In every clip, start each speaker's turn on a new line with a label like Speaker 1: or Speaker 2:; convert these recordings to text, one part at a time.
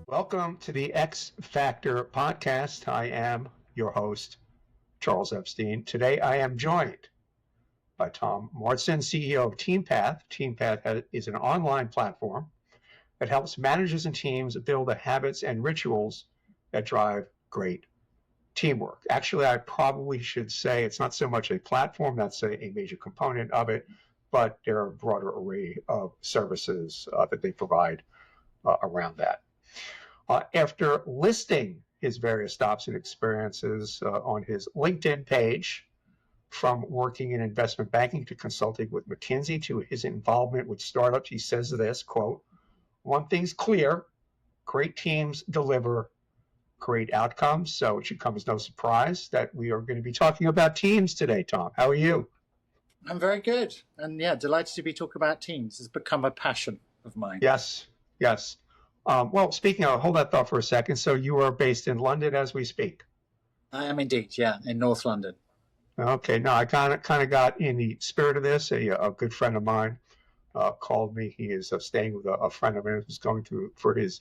Speaker 1: Welcome to the X Factor podcast. I am your host, Charles Epstein. Today I am joined by Tom Marsden, CEO of TeamPath. TeamPath is an online platform that helps managers and teams build the habits and rituals that drive great teamwork. Actually, I probably should say it's not so much a platform, that's a major component of it, but there are a broader array of services that they provide around that. After listing his various stops and experiences on his LinkedIn page, from working in investment banking to consulting with McKinsey to his involvement with startups, he says this, quote, "One thing's clear, great teams deliver great outcomes." So it should come as no surprise that we are going to be talking about teams today, Tom. How are you?
Speaker 2: I'm very good. And yeah, delighted to be talking about teams. It's become a passion of mine.
Speaker 1: Yes. Well, speaking of, hold that thought for a second. So you are based in London as we speak?
Speaker 2: I am indeed, yeah, in North London.
Speaker 1: Okay, no, I kind of got in the spirit of this. A good friend of mine called me. He is staying with a friend of mine who's going for his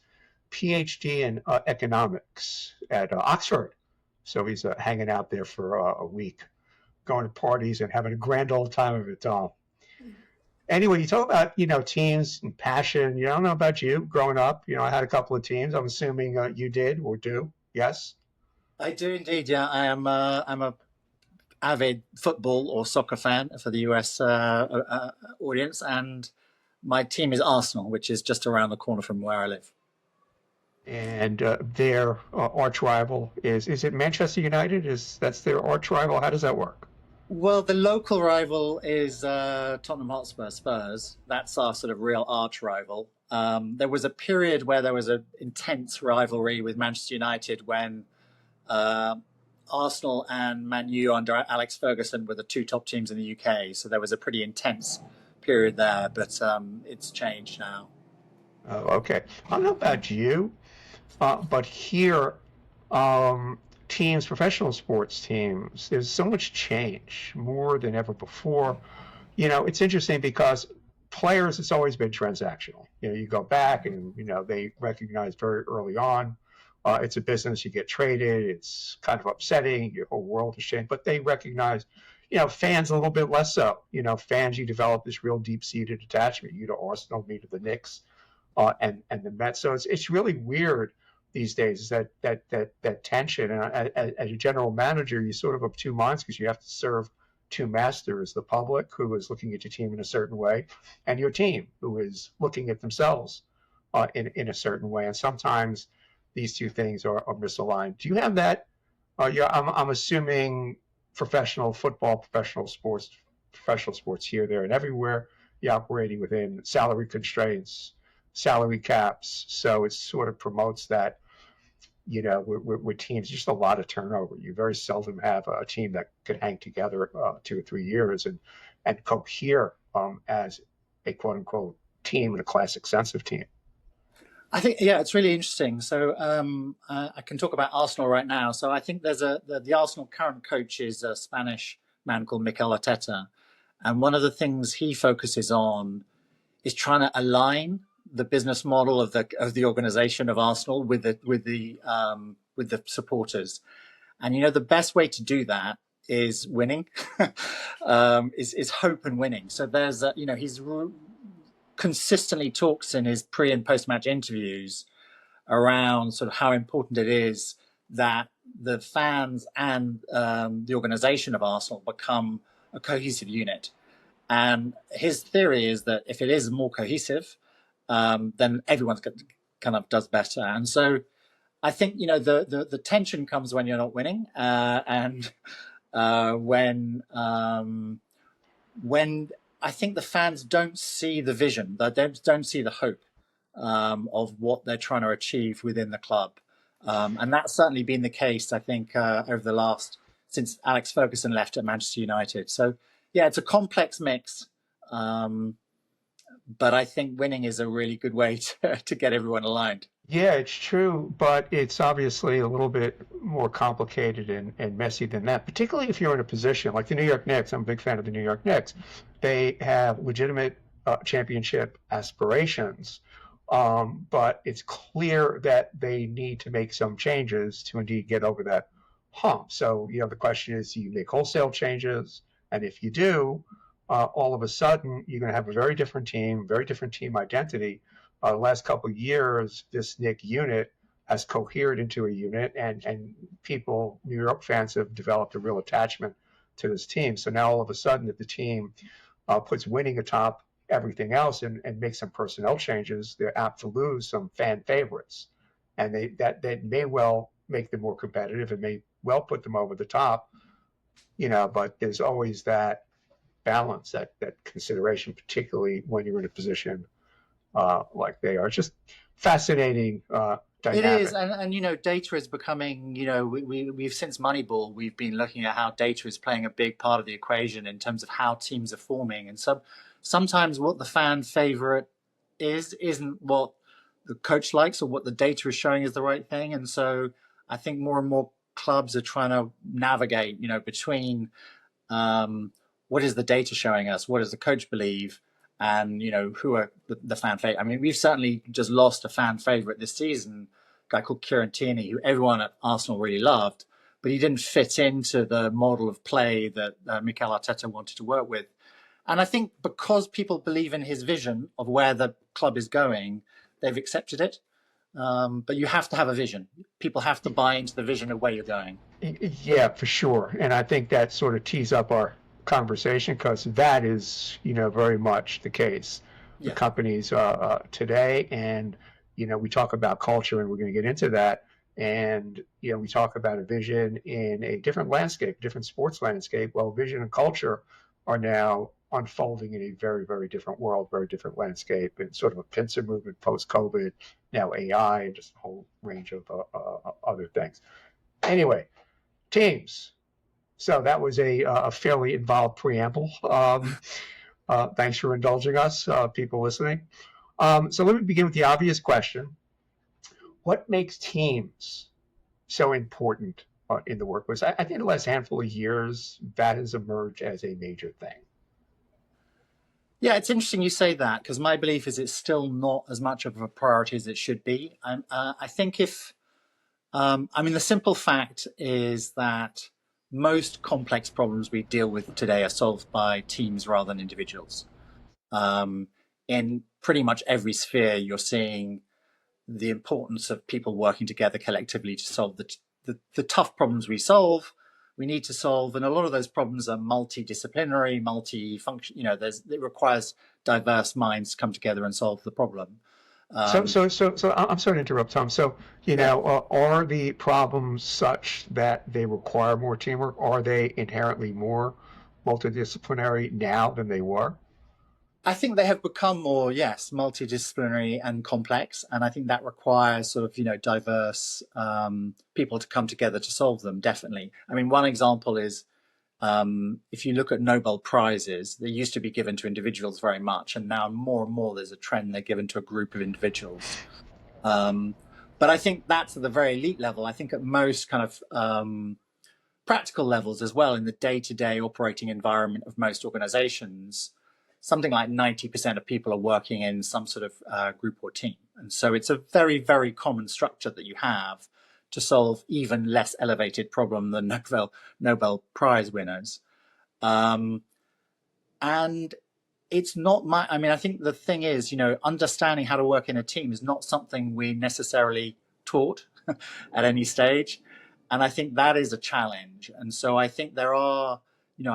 Speaker 1: PhD in economics at Oxford. So he's hanging out there for a week, going to parties and having a grand old time of it, Tom. Anyway, you talk about, teams and passion. I don't know about you growing up. I had a couple of teams. I'm assuming you did or do. Yes?
Speaker 2: I do indeed, yeah. I'm a avid football or soccer fan for the US audience. And my team is Arsenal, which is just around the corner from where I live.
Speaker 1: And their arch rival is it Manchester United? That's their arch rival? How does that work?
Speaker 2: Well, the local rival is Tottenham Hotspur Spurs. That's our sort of real arch rival. There was a period where there was an intense rivalry with Manchester United when Arsenal and Man U under Alex Ferguson were the two top teams in the UK. So there was a pretty intense period there, but it's changed now.
Speaker 1: Oh, okay. I don't know about you, but here, teams, professional sports teams, there's so much change, more than ever before. It's interesting because players, it's always been transactional. You go back and, they recognize very early on, it's a business, you get traded, it's kind of upsetting, your whole world has changed, but they recognize, fans a little bit less so. Fans, you develop this real deep-seated attachment, you to Arsenal, me to the Knicks, and the Mets. So it's really weird these days, is that tension. And as a general manager, you sort of have two minds because you have to serve two masters: the public, who is looking at your team in a certain way, and your team, who is looking at themselves in a certain way. And sometimes these two things are misaligned. Do you have that? I'm assuming professional football, professional sports here, there, and everywhere. You're operating within salary constraints, salary caps. So it sort of promotes that, with teams, just a lot of turnover. You very seldom have a team that could hang together 2 or 3 years and cohere as a quote unquote team in a classic sense of team.
Speaker 2: I think, yeah, it's really interesting. So I can talk about Arsenal right now. So I think there's the Arsenal current coach is a Spanish man called Mikel Arteta. And one of the things he focuses on is trying to align the business model of the organization of Arsenal with the supporters. And the best way to do that is winning, is hope and winning. So there's he's consistently talks in his pre and post match interviews around sort of how important it is that the fans and the organization of Arsenal become a cohesive unit. And his theory is that if it is more cohesive, then everyone's kind of does better. And so I think, the tension comes when you're not winning, and when I think the fans don't see the vision, they don't see the hope of what they're trying to achieve within the club. And that's certainly been the case, I think, over since Alex Ferguson left at Manchester United. So, yeah, it's a complex mix. But I think winning is a really good way to get everyone aligned.
Speaker 1: Yeah, it's true, but it's obviously a little bit more complicated and messy than that, particularly if you're in a position like the New York Knicks. I'm a big fan of the New York Knicks. They have legitimate championship aspirations, but it's clear that they need to make some changes to indeed get over that hump. So, the question is, do you make wholesale changes? And if you do, all of a sudden, you're going to have a very different team identity. The last couple of years, this Nick unit has cohered into a unit, and people, New York fans, have developed a real attachment to this team. So now all of a sudden, if the team puts winning atop everything else and makes some personnel changes, they're apt to lose some fan favorites, and that may well make them more competitive. It may well put them over the top, but there's always that balance, that consideration, particularly when you're in a position like they are. It's just fascinating
Speaker 2: It is,
Speaker 1: dynamic.
Speaker 2: and data is becoming. We've since Moneyball, we've been looking at how data is playing a big part of the equation in terms of how teams are forming, and sometimes what the fan favorite isn't what the coach likes or what the data is showing is the right thing, and so I think more and more clubs are trying to navigate, between um, what is the data showing us, what does the coach believe, and who are the fan favorite. I mean, we've certainly just lost a fan favorite this season, a guy called Kieran Tierney, who everyone at Arsenal really loved, but he didn't fit into the model of play that Mikel Arteta wanted to work with. And I think because people believe in his vision of where the club is going, they've accepted it. But you have to have a vision. People have to buy into the vision of where you're going.
Speaker 1: Yeah, for sure. And I think that sort of tees up our conversation because that is, very much the case. The
Speaker 2: Yeah.
Speaker 1: companies today, and we talk about culture, and we're going to get into that. And we talk about a vision in a different landscape, different sports landscape. Well, vision and culture are now unfolding in a very, very different world, very different landscape, and sort of a pincer movement post COVID, now AI, and just a whole range of other things. Anyway, teams. So that was a fairly involved preamble. Thanks for indulging us, people listening. So let me begin with the obvious question. What makes teams so important in the workplace? I think the last handful of years, that has emerged as a major thing.
Speaker 2: Yeah, it's interesting you say that because my belief is it's still not as much of a priority as it should be. I think I mean, the simple fact is that most complex problems we deal with today are solved by teams rather than individuals. Um, in pretty much every sphere, you're seeing the importance of people working together collectively to solve the tough problems we need to solve. And a lot of those problems are multidisciplinary, multi-function. It requires diverse minds to come together and solve the problem.
Speaker 1: So,
Speaker 2: Um,
Speaker 1: so, so, so I'm sorry to interrupt, Tom. So,
Speaker 2: yeah,
Speaker 1: are the problems such that they require more teamwork? Are they inherently more multidisciplinary now than they were?
Speaker 2: I think they have become more, yes, multidisciplinary and complex, and I think that requires sort of diverse people to come together to solve them. Definitely. I mean, one example is if you look at Nobel prizes, they used to be given to individuals very much, and now more and more there's a trend they're given to a group of individuals. Um, but I think that's at the very elite level. I think at most kind of practical levels as well, in the day-to-day operating environment of most organizations, something like 90% of people are working in some sort of group or team. And so it's a very, very common structure that you have to solve even less elevated problem than Nobel Prize winners. Um, and it's not my, I mean, I think the thing is, understanding how to work in a team is not something we necessarily taught at any stage. And I think that is a challenge. And so I think I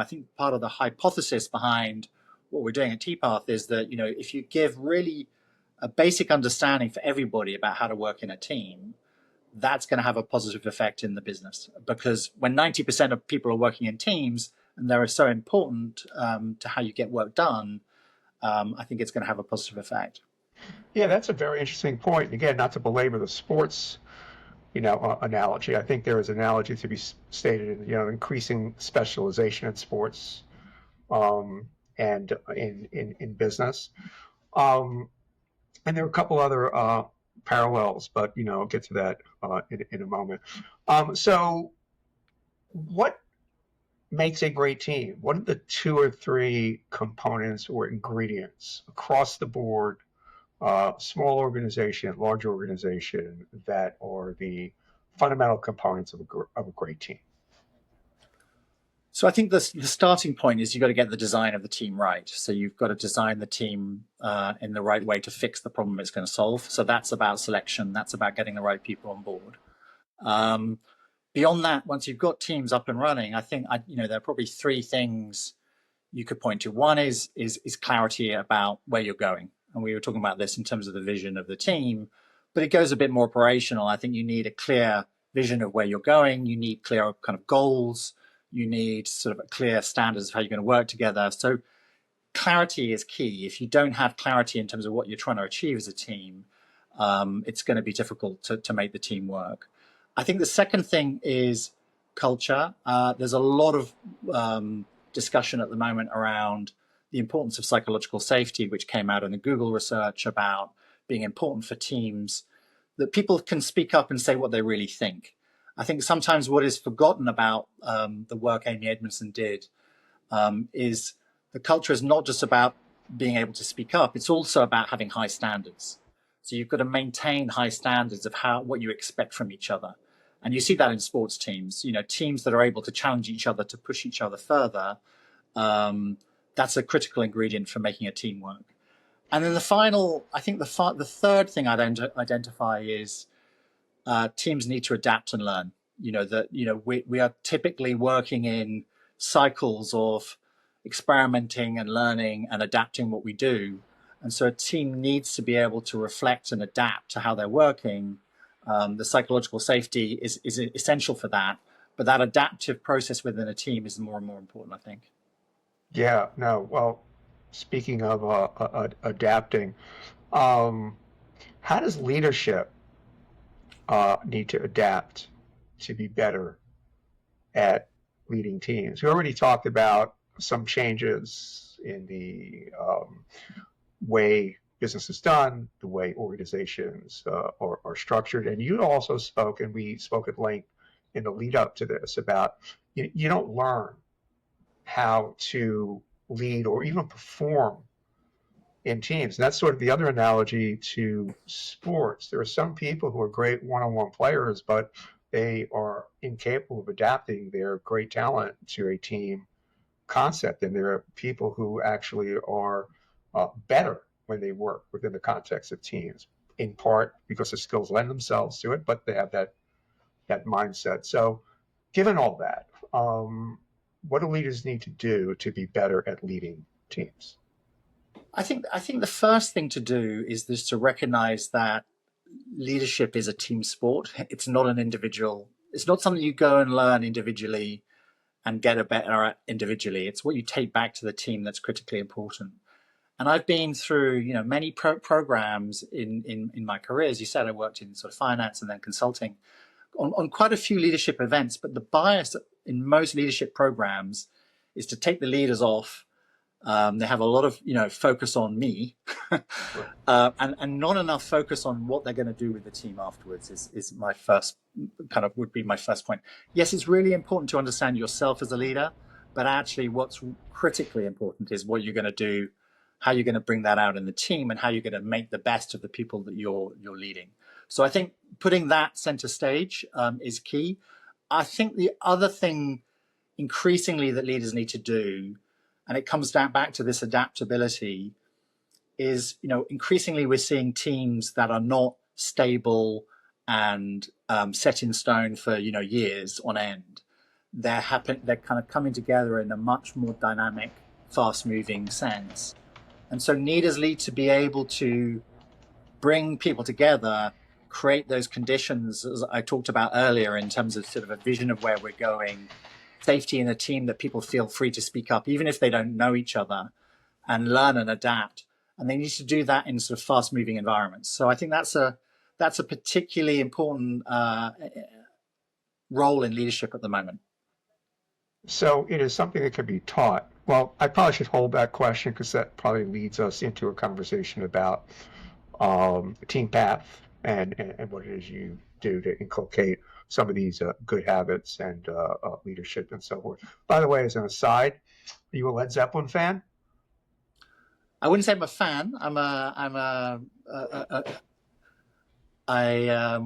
Speaker 2: think part of the hypothesis behind what we're doing at TPath is that, if you give really a basic understanding for everybody about how to work in a team, that's going to have a positive effect in the business. Because when 90% of people are working in teams and they're so important to how you get work done, I think it's going to have a positive effect.
Speaker 1: Yeah, that's a very interesting point. Again, not to belabor the sports, analogy. I think there is an analogy to be stated in, increasing specialization in sports, and in business. And there are a couple other parallels, but I'll get to that in a moment. So, what makes a great team? What are the two or three components or ingredients across the board, small organization, large organization, that are the fundamental components of a great team?
Speaker 2: So I think the starting point is you've got to get the design of the team right. So you've got to design the team in the right way to fix the problem it's going to solve. So that's about selection. That's about getting the right people on board. Um, Beyond that, once you've got teams up and running, I think there are probably three things you could point to. One is clarity about where you're going, and we were talking about this in terms of the vision of the team, but it goes a bit more operational. I think you need a clear vision of where you're going. You need clear kind of goals. You need sort of a clear standards of how you're going to work together. So clarity is key. If you don't have clarity in terms of what you're trying to achieve as a team, it's going to be difficult to make the team work. I think the second thing is culture. There's a lot of discussion at the moment around the importance of psychological safety, which came out in the Google research about being important for teams, that people can speak up and say what they really think. I think sometimes what is forgotten about the work Amy Edmondson did is the culture is not just about being able to speak up, it's also about having high standards. So you've got to maintain high standards of what you expect from each other. And you see that in sports teams, teams that are able to challenge each other, to push each other further. That's a critical ingredient for making a team work. And then I think the third thing I'd identify is teams need to adapt and learn. We are typically working in cycles of experimenting and learning and adapting what we do. And so a team needs to be able to reflect and adapt to how they're working. The psychological safety is essential for that, but that adaptive process within a team is more and more important, I think.
Speaker 1: Yeah, no. Well, speaking of adapting, um, how does leadership need to adapt to be better at leading teams? We already talked about some changes in the way business is done, the way organizations are structured. And you also spoke, and we spoke at length in the lead up to this, about you don't learn how to lead or even perform in teams. And that's sort of the other analogy to sports. There are some people who are great one-on-one players, but they are incapable of adapting their great talent to a team concept. And there are people who actually are better when they work within the context of teams, in part because the skills lend themselves to it, but they have that mindset. So, given all that, what do leaders need to do to be better at leading teams?
Speaker 2: I think the first thing to do is just to recognize that leadership is a team sport. It's not an individual. It's not something you go and learn individually and get a better at individually. It's what you take back to the team that's critically important. And I've been through, many programs in my career. As you said, I worked in sort of finance and then consulting on quite a few leadership events. But the bias in most leadership programs is to take the leaders off. They have a lot of, focus on me, and not enough focus on what they're going to do with the team afterwards. Is my first would be my first point. Yes, it's really important to understand yourself as a leader, but actually, what's critically important is what you're going to do, how you're going to bring that out in the team, and how you're going to make the best of the people that you're leading. So I think putting that center stage is key. I think the other thing increasingly that leaders need to do, and it comes back to this adaptability, is increasingly we're seeing teams that are not stable and set in stone for years on end. They're kind of coming together in a much more dynamic, fast-moving sense, and so leaders need to be able to bring people together, create those conditions, as I talked about earlier, in terms of sort of a vision of where we're going, safety in a team that people feel free to speak up, even if they don't know each other, and learn and adapt. And they need to do that in sort of fast-moving environments. So I think that's a particularly important role in leadership at the moment.
Speaker 1: So it is something that can be taught. Well, I probably should hold that question because that probably leads us into a conversation about TeamPath and what it is you do to inculcate some of these good habits and leadership and so forth. By the way, as an aside, are you a Led Zeppelin fan?
Speaker 2: I wouldn't say I'm a fan.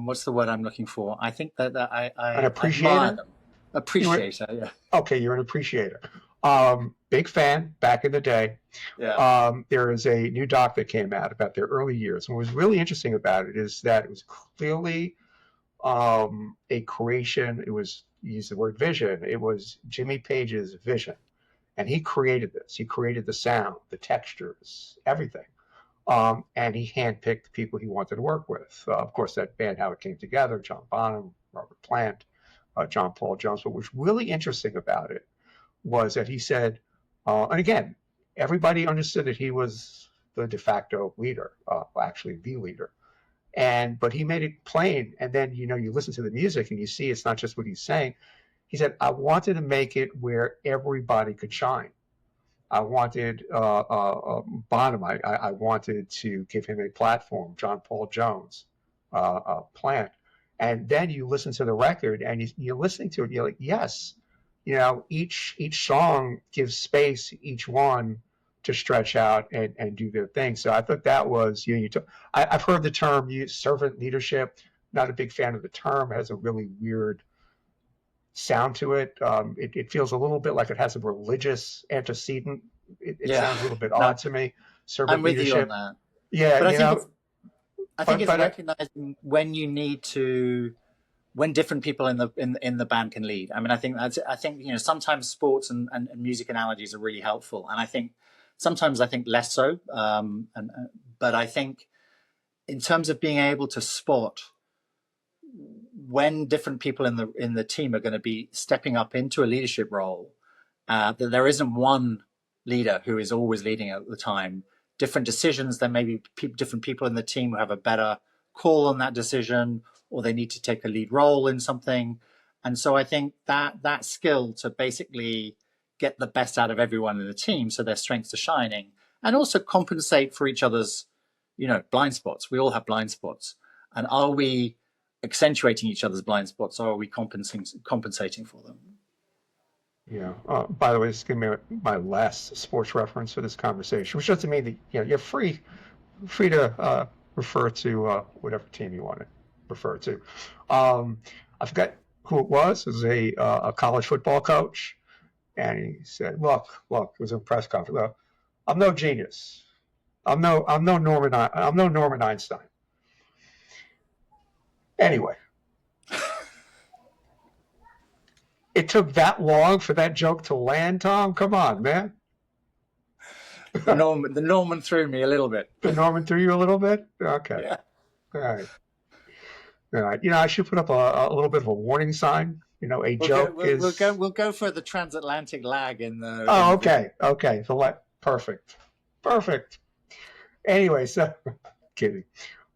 Speaker 2: What's the word I'm looking for? I think that
Speaker 1: An
Speaker 2: I admire
Speaker 1: appreciator?
Speaker 2: them.
Speaker 1: You were
Speaker 2: Appreciator, yeah.
Speaker 1: okay. You're an appreciator. Big fan back in the day.
Speaker 2: Yeah.
Speaker 1: There is a new doc that came out about their early years. And what was really interesting about it is that it was clearly a creation. It was, use the word vision. It was Jimmy Page's vision. And he created this. He created the sound, the textures, everything. And he handpicked the people he wanted to work with. Of course, that band, how it came together, John Bonham, Robert Plant, John Paul Jones. What was really interesting about it was that he said, and again, everybody understood that he was the de facto leader, actually the leader. But he made it plain. And then, you listen to the music and you see it's not just what he's saying. He said, I wanted to make it where everybody could shine. I wanted Bonham. I wanted to give him a platform. John Paul Jones, Plant, and then you listen to the record and you're listening to it. You're like, yes, each song gives space, each one to stretch out and do their thing. So I thought that was I've heard the term servant leadership. Not a big fan of the term. It has a really weird sound to it. It feels a little bit like it has a religious antecedent. It
Speaker 2: Yeah.
Speaker 1: sounds a little bit
Speaker 2: No,
Speaker 1: odd to me. Servant
Speaker 2: I'm with you on
Speaker 1: leadership.
Speaker 2: that.
Speaker 1: Yeah,
Speaker 2: But I think it's
Speaker 1: but
Speaker 2: recognizing when you need to, when different people in the band can lead. I mean, I think sometimes sports and music analogies are really helpful, and I think sometimes less so. But I think in terms of being able to spot when different people in the team are going to be stepping up into a leadership role, that there isn't one leader who is always leading at the time. Different decisions, there may be different people in the team who have a better call on that decision, or they need to take a lead role in something. And so I think that skill to basically get the best out of everyone in the team so their strengths are shining, and also compensate for each other's blind spots. We all have blind spots. And are we accentuating each other's blind spots, or are we compensating for them?
Speaker 1: yeah. By the way, this is going to be my last sports reference for this conversation, which doesn't mean that you're free to refer to whatever team you want to refer to. I forgot who it was. It was a college football coach, and he said, "Look, it was a press conference. Look, I'm no genius. I'm no Norman Einstein. Anyway, it took that long for that joke to land, Tom. Come on, man.
Speaker 2: The Norman threw me a little bit.
Speaker 1: The Norman threw you a little bit. Okay,
Speaker 2: Yeah.
Speaker 1: all right, all right. I should put up a little bit of a warning sign. A joke is.
Speaker 2: We'll go for the transatlantic lag in the.
Speaker 1: Oh, okay, okay. Perfect, perfect. Anyway, so kidding.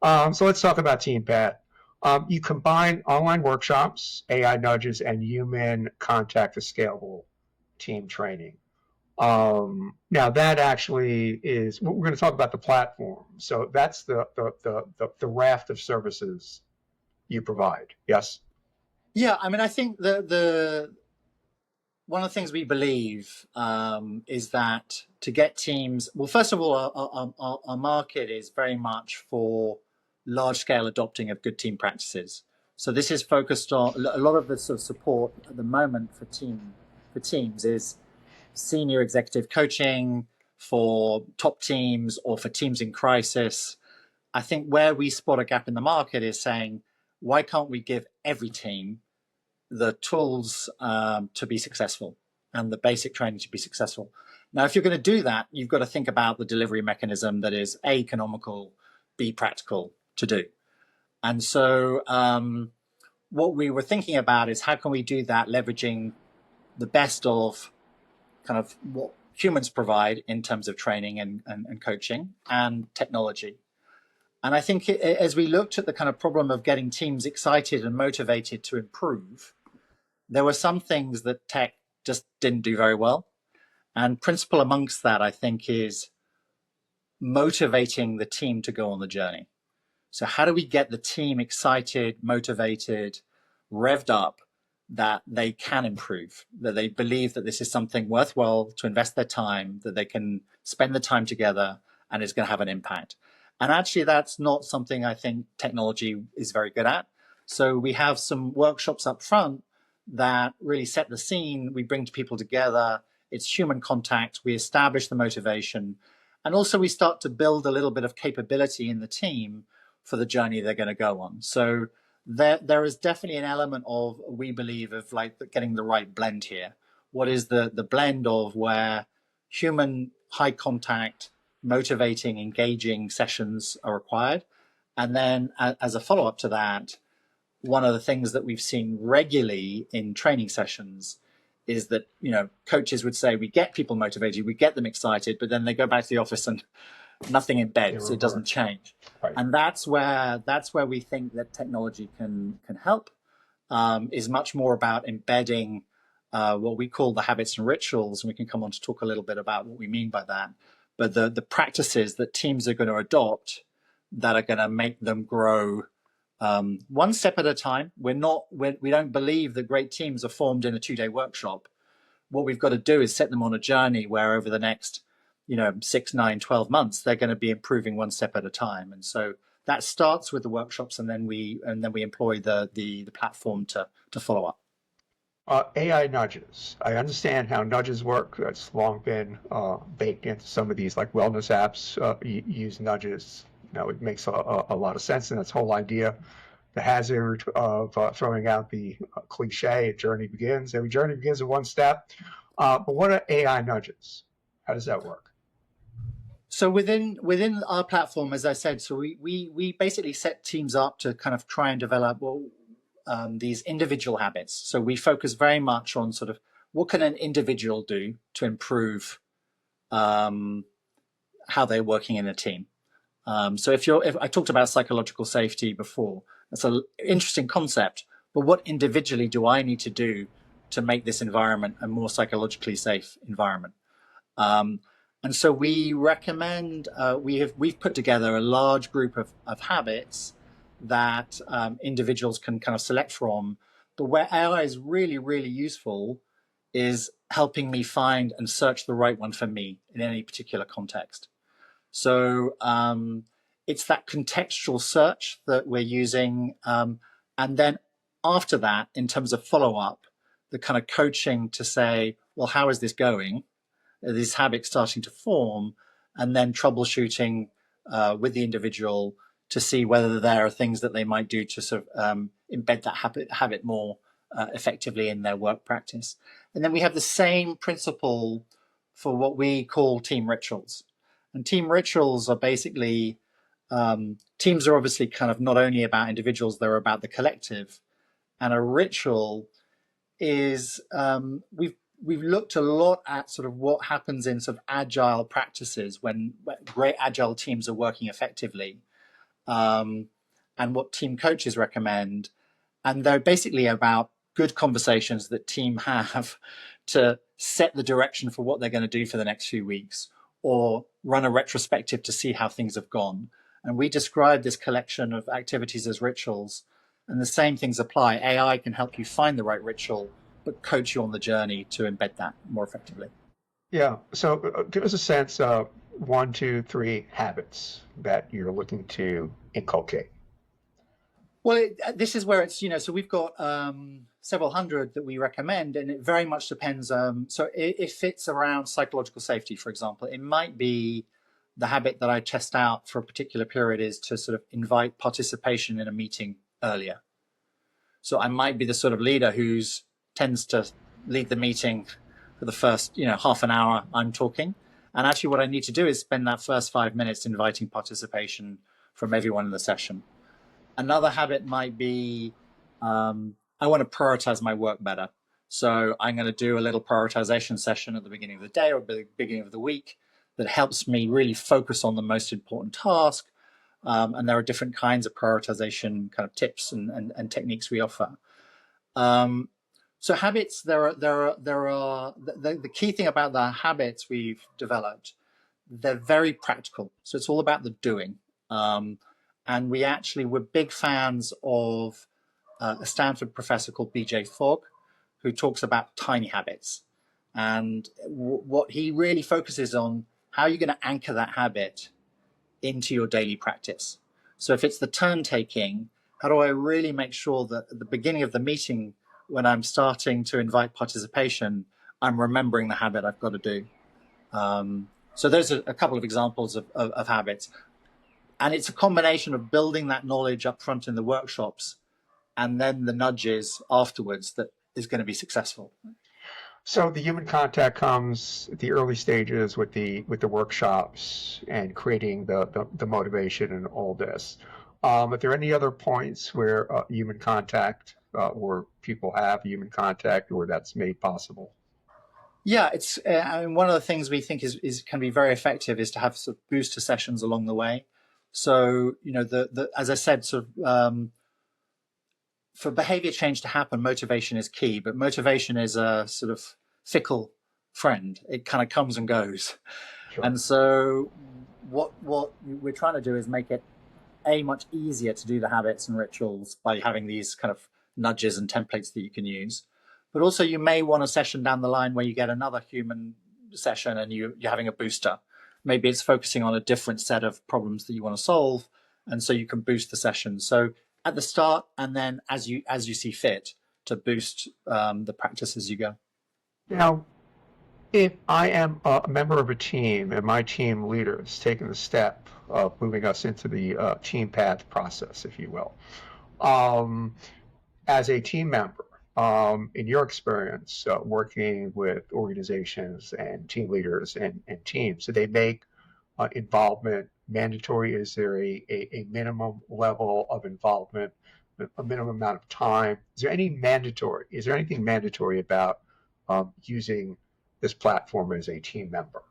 Speaker 1: So let's talk about TeamPath. You combine online workshops, AI nudges, and human contact for scalable team training. Now that actually is we're going to talk about the platform. So that's the raft of services you provide. Yes.
Speaker 2: Yeah, I mean, I think the one of the things we believe is that to get teams, well, first of all, our market is very much for large scale adopting of good team practices. So this is focused on a lot of the sort of support at the moment for teams is senior executive coaching for top teams or for teams in crisis. I think where we spot a gap in the market is saying, why can't we give every team the tools to be successful and the basic training to be successful? Now, if you're going to do that, you've got to think about the delivery mechanism that is A, economical, B, practical to do. And so what we were thinking about is how can we do that leveraging the best of kind of what humans provide in terms of training and coaching and technology. And I think as we looked at the kind of problem of getting teams excited and motivated to improve, there were some things that tech just didn't do very well. And principal amongst that, I think, is motivating the team to go on the journey. So how do we get the team excited, motivated, revved up, that they can improve, that they believe that this is something worthwhile to invest their time, that they can spend the time together and it's going to have an impact. And actually, that's not something I think technology is very good at. So we have some workshops up front that really set the scene. We bring people together. It's human contact. We establish the motivation. And also we start to build a little bit of capability in the team for the journey they're going to go on. So there is definitely an element of, we believe, of like getting the right blend here. What is the blend of where human high contact, motivating, engaging sessions are required? And then as a follow-up to that, one of the things that we've seen regularly in training sessions is that, coaches would say, we get people motivated, we get them excited, but then they go back to the office and nothing embeds, it doesn't change.
Speaker 1: Right.
Speaker 2: And that's where we think that technology can help, is much more about embedding what we call the habits and rituals. And we can come on to talk a little bit about what we mean by that. But the practices that teams are going to adopt that are going to make them grow one step at a time. We don't believe that great teams are formed in a 2-day workshop. What we've got to do is set them on a journey where over the next 6, 9, 12 months, they're going to be improving one step at a time. And so that starts with the workshops, and then we employ the platform to follow up.
Speaker 1: AI nudges. I understand how nudges work. That's long been baked into some of these like wellness apps. Use nudges. It makes a lot of sense, and that's whole idea. The hazard of throwing out the cliche, journey begins. Every journey begins with one step. But what are AI nudges? How does that work?
Speaker 2: So within our platform, as I said, so we basically set teams up to kind of try and develop these individual habits. So we focus very much on sort of what can an individual do to improve how they're working in a team. So if I talked about psychological safety before, that's an interesting concept. But what individually do I need to do to make this environment a more psychologically safe environment? And so we recommend, we've put together a large group of habits that individuals can kind of select from. But where AI is really, really useful is helping me find and search the right one for me in any particular context. So it's that contextual search that we're using. And then after that, in terms of follow-up, the kind of coaching to say, well, how is this going? Are these habits starting to form? And then troubleshooting with the individual to see whether there are things that they might do to sort of embed that habit more effectively in their work practice. And then we have the same principle for what we call team rituals. And team rituals are basically, teams are obviously kind of not only about individuals, they're about the collective. And a ritual is, we've looked a lot at sort of what happens in sort of agile practices when great agile teams are working effectively, and what team coaches recommend. And they're basically about good conversations that team have to set the direction for what they're going to do for the next few weeks, or run a retrospective to see how things have gone. And we describe this collection of activities as rituals. And the same things apply. AI can help you find the right ritual, but coach you on the journey to embed that more effectively.
Speaker 1: Yeah. So give us a sense of 1, 2, 3 habits that you're looking to inculcate.
Speaker 2: Well, this is where it's, so we've got several hundred that we recommend, and it very much depends. So if it's around psychological safety, for example, it might be the habit that I test out for a particular period is to sort of invite participation in a meeting earlier. So I might be the sort of leader who tends to lead the meeting for the first, half an hour I'm talking. And actually what I need to do is spend that first 5 minutes inviting participation from everyone in the session. Another habit might be, I want to prioritize my work better. So I'm going to do a little prioritization session at the beginning of the day or the beginning of the week that helps me really focus on the most important task. And there are different kinds of prioritization kind of tips and techniques we offer. So habits, the key thing about the habits we've developed, they're very practical. So it's all about the doing. And we actually were big fans of a Stanford professor called BJ Fogg, who talks about tiny habits. And what he really focuses on, how you're going to anchor that habit into your daily practice. So if it's the turn taking, how do I really make sure that at the beginning of the meeting, when I'm starting to invite participation, I'm remembering the habit I've got to do. So those are a couple of examples of habits. And it's a combination of building that knowledge up front in the workshops and then the nudges afterwards that is going to be successful.
Speaker 1: So the human contact comes at the early stages with the workshops and creating the motivation and all this. Are there any other points where human contact or people have human contact or that's made possible?
Speaker 2: Yeah, it's I mean, one of the things we think is can be very effective is to have sort of booster sessions along the way. So the as I said, sort of for behavior change to happen, motivation is key, but motivation is a sort of fickle friend. It kind of comes and goes.
Speaker 1: Sure.
Speaker 2: And so what we're trying to do is make it much easier to do the habits and rituals by having these kind of nudges and templates that you can use. But also you may want a session down the line where you get another human session and you're having a booster. Maybe it's focusing on a different set of problems that you want to solve. And so you can boost the session. So at the start and then as you see fit to boost the practice as you go.
Speaker 1: Now, if I am a member of a team and my team leader is taking the step of moving us into the TeamPath process, if you will, um, as a team member, in your experience working with organizations and team leaders and teams, do they make involvement mandatory? Is there a minimum level of involvement, a minimum amount of time? Is there anything mandatory about using this platform as a team member?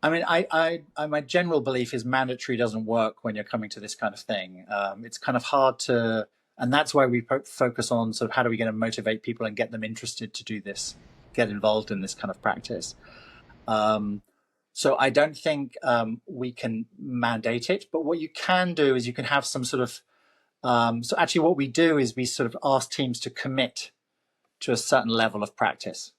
Speaker 2: I mean, my general belief is mandatory doesn't work when you're coming to this kind of thing. It's kind of hard to, and that's why we focus on sort of how do we get to motivate people and get them interested to do this, get involved in this kind of practice. So I don't think we can mandate it, but what you can do is you can have some sort of, so actually what we do is we sort of ask teams to commit to a certain level of practice.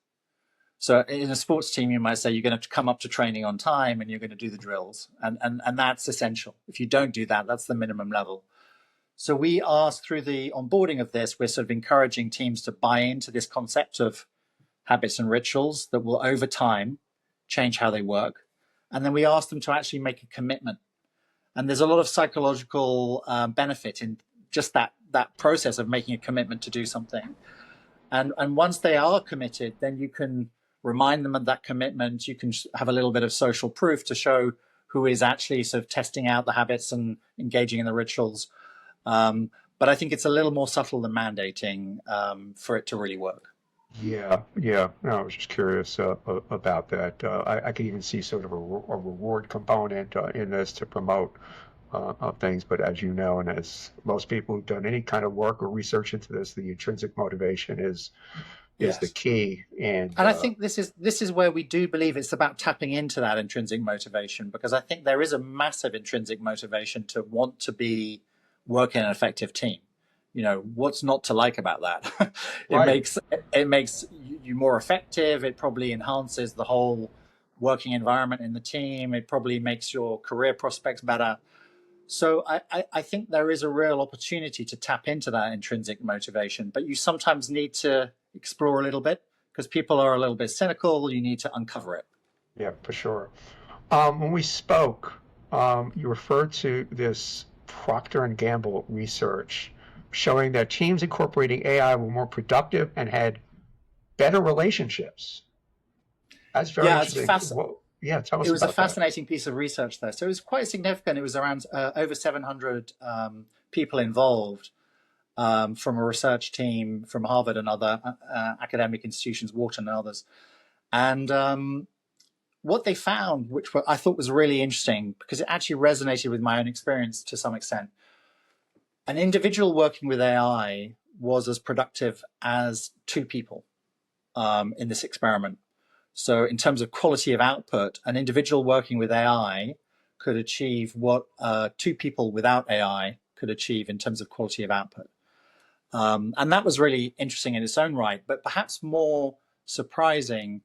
Speaker 2: So in a sports team, you might say you're going to come up to training on time and you're going to do the drills. And that's essential. If you don't do that, that's the minimum level. So we ask through the onboarding of this, we're sort of encouraging teams to buy into this concept of habits and rituals that will over time change how they work. And then we ask them to actually make a commitment. And there's a lot of psychological benefit in just that process of making a commitment to do something. And once they are committed, then you can remind them of that commitment. You can have a little bit of social proof to show who is actually sort of testing out the habits and engaging in the rituals. But I think it's a little more subtle than mandating for it to really work.
Speaker 1: Yeah, yeah. No, I was just curious about that. I could even see sort of a reward component in this to promote of things. But as you know, and as most people who've done any kind of work or research into this, the intrinsic motivation is the
Speaker 2: Yes.
Speaker 1: key. And
Speaker 2: I think this is where we do believe it's about tapping into that intrinsic motivation, because I think there is a massive intrinsic motivation to want to be working in an effective team. What's not to like about that?
Speaker 1: right.
Speaker 2: It makes you more effective. It probably enhances the whole working environment in the team. It probably makes your career prospects better. So I think there is a real opportunity to tap into that intrinsic motivation, but you sometimes need to explore a little bit because people are a little bit cynical. You need to uncover it.
Speaker 1: Yeah, for sure. When we spoke, you referred to this Procter and Gamble research showing that teams incorporating AI were more productive and had better relationships. That's very
Speaker 2: Yeah, it's
Speaker 1: interesting. Well, yeah, tell
Speaker 2: it
Speaker 1: us
Speaker 2: was a
Speaker 1: about that.
Speaker 2: fascinating piece of research there. So it was quite significant. It was around over 700 people involved from a research team from Harvard and other academic institutions, Wharton and others. And what they found, which I thought was really interesting because it actually resonated with my own experience to some extent, an individual working with AI was as productive as two people in this experiment. So in terms of quality of output, an individual working with AI could achieve what two people without AI could achieve in terms of quality of output. And that was really interesting in its own right, but perhaps more surprising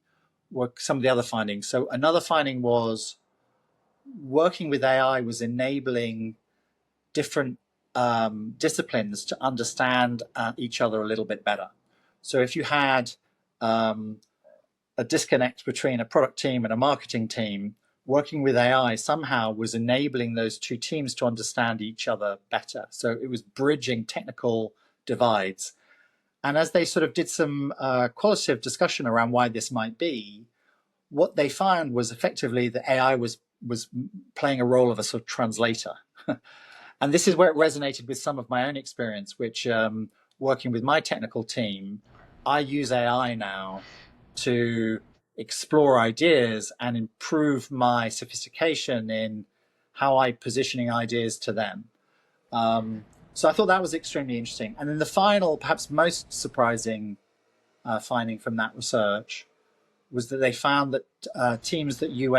Speaker 2: were some of the other findings. So another finding was working with AI was enabling different disciplines to understand each other a little bit better. So if you had a disconnect between a product team and a marketing team, working with AI somehow was enabling those two teams to understand each other better. So it was bridging technical divides. And as they sort of did some qualitative discussion around why this might be, what they found was effectively that AI was playing a role of a sort of translator. And this is where it resonated with some of my own experience, which working with my technical team, I use AI now to explore ideas and improve my sophistication in how I'm positioning ideas to them. So I thought that was extremely interesting. And then the final, perhaps most surprising finding from that research was that they found that teams that used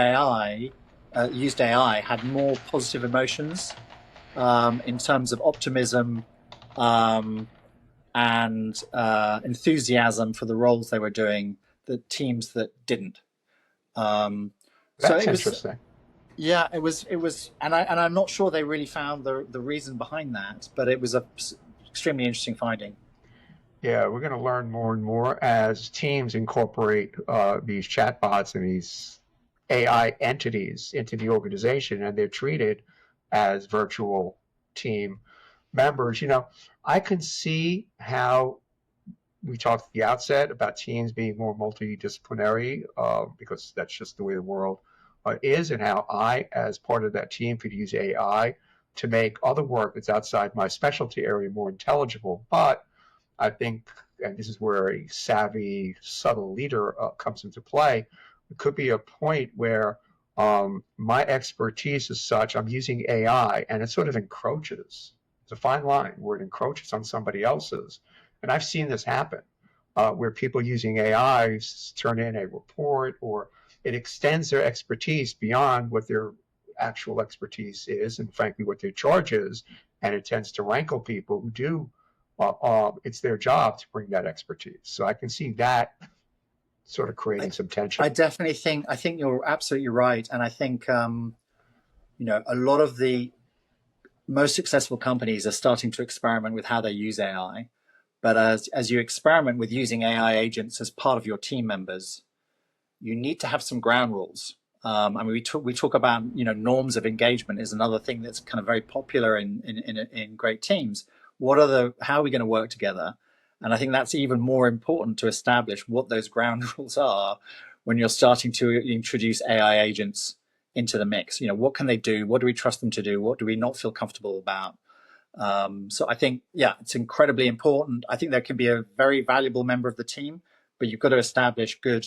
Speaker 2: AI had more positive emotions in terms of optimism and enthusiasm for the roles they were doing, the teams that didn't. So
Speaker 1: That's
Speaker 2: it was,
Speaker 1: interesting.
Speaker 2: yeah, it was, and I'm not sure they really found the reason behind that, but it was a extremely interesting finding.
Speaker 1: Yeah, we're going to learn more and more as teams incorporate these chatbots and these AI entities into the organization, and they're treated as virtual team members. I can see how we talked at the outset about teams being more multidisciplinary because that's just the way the world is, and how I, as part of that team, could use AI to make other work that's outside my specialty area more intelligible. But I think, and this is where a savvy, subtle leader comes into play, it could be a point where my expertise is such, I'm using AI and it sort of encroaches. It's a fine line where it encroaches on somebody else's. And I've seen this happen where people using AI turn in a report or it extends their expertise beyond what their actual expertise is and frankly what their charge is. And it tends to rankle people who do it's their job to bring that expertise. So I can see that sort of creating some tension.
Speaker 2: I definitely think you're absolutely right, and I think a lot of the most successful companies are starting to experiment with how they use AI. But as you experiment with using AI agents as part of your team members, you need to have some ground rules. I mean, we talk about norms of engagement is another thing that's kind of very popular in great teams. How are we going to work together? And I think that's even more important to establish what those ground rules are when you're starting to introduce AI agents into the mix. What can they do? What do we trust them to do? What do we not feel comfortable about? So I think, yeah, it's incredibly important. I think there can be a very valuable member of the team, but you've got to establish good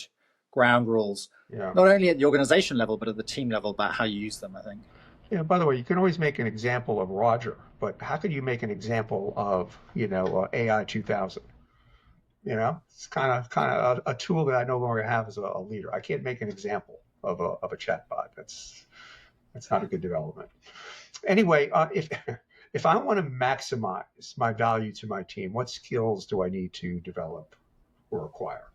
Speaker 2: ground rules,
Speaker 1: Yeah.
Speaker 2: not only at the organization level, but at the team level about how you use them, I think.
Speaker 1: Yeah, by the way, you can always make an example of Roger, but how could you make an example of, AI 2000? It's kind of a tool that I no longer have as a leader. I can't make an example of a chatbot. That's not a good development. Anyway, if I want to maximize my value to my team, what skills do I need to develop or acquire?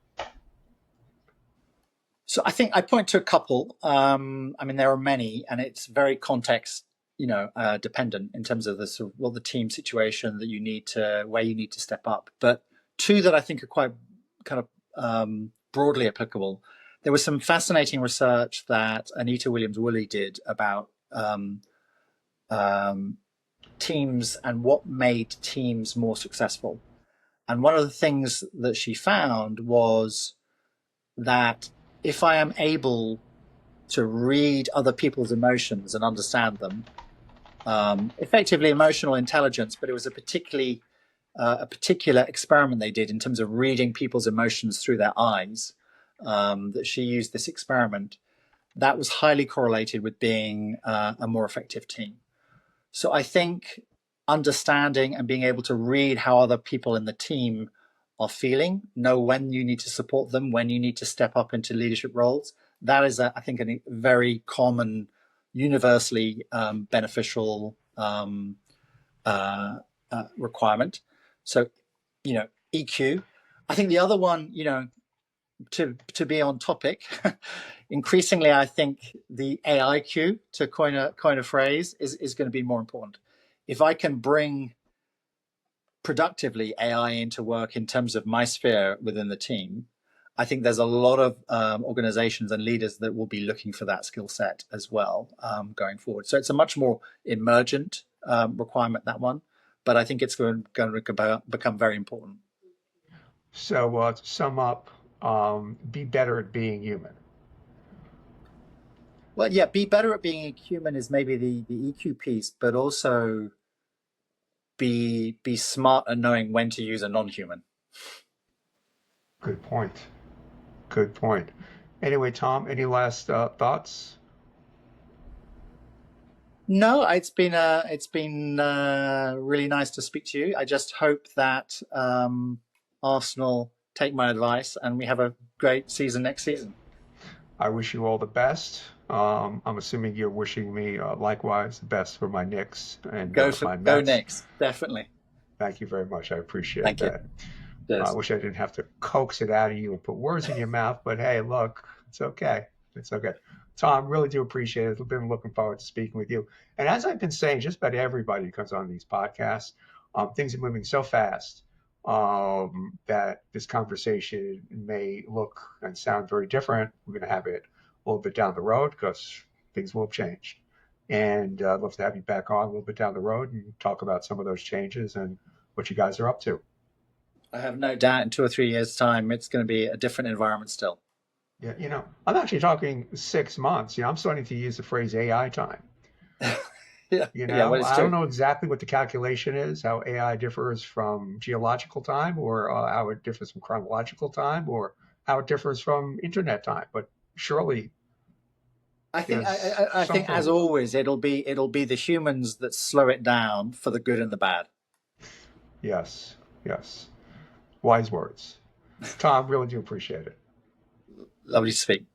Speaker 2: So I think I point to a couple. I mean, there are many, and it's very context, dependent in terms of the sort of, well, the team situation that where you need to step up. But two that I think are quite kind of broadly applicable. There was some fascinating research that Anita Williams-Woolley did about teams and what made teams more successful. And one of the things that she found was that if I am able to read other people's emotions and understand them, effectively emotional intelligence, but it was a particular experiment they did in terms of reading people's emotions through their eyes, that she used this experiment, that was highly correlated with being a more effective team. So I think understanding and being able to read how other people in the team are feeling, know when you need to support them, when you need to step up into leadership roles, that is, I think, a very common universally beneficial requirement. So, EQ. I think the other one, to be on topic, increasingly, I think the AIQ, to coin a phrase, is going to be more important. If I can bring productively AI into work in terms of my sphere within the team, I think there's a lot of organizations and leaders that will be looking for that skill set as well going forward. So it's a much more emergent requirement, that one, but I think it's going to become very important.
Speaker 1: So to sum up, be better at being human.
Speaker 2: Well, yeah, be better at being human is maybe the EQ piece, but also be smart at knowing when to use a non-human.
Speaker 1: Good point. Good point. Anyway, Tom, any last thoughts?
Speaker 2: No, it's been really nice to speak to you. I just hope that Arsenal take my advice and we have a great season next season.
Speaker 1: I wish you all the best. I'm assuming you're wishing me likewise the best for my Knicks and my
Speaker 2: Go
Speaker 1: Mets.
Speaker 2: Knicks, definitely.
Speaker 1: Thank you very much. I appreciate
Speaker 2: Thank you.
Speaker 1: that. I
Speaker 2: Yes.
Speaker 1: wish I didn't have to coax it out of you and put words in your mouth, but hey, look, it's okay. It's okay. Tom, really do appreciate it. I've been looking forward to speaking with you. And as I've been saying, just about everybody who comes on these podcasts, things are moving so fast that this conversation may look and sound very different. We're going to have it a little bit down the road because things will have changed. And I'd love to have you back on a little bit down the road and talk about some of those changes and what you guys are up to.
Speaker 2: I have no doubt in 2 or 3 years' time, it's going to be a different environment still.
Speaker 1: Yeah, I'm actually talking 6 months. I'm starting to use the phrase AI time.
Speaker 2: Yeah, yeah, well, it's
Speaker 1: I don't
Speaker 2: true.
Speaker 1: know exactly what the calculation is, how AI differs from geological time, or how it differs from chronological time, or how it differs from internet time. But surely
Speaker 2: I think
Speaker 1: there's
Speaker 2: I
Speaker 1: some
Speaker 2: think as
Speaker 1: form.
Speaker 2: always it'll be the humans that slow it down for the good and the bad.
Speaker 1: Yes, yes. Wise words. Tom, really do appreciate it.
Speaker 2: Lovely to speak.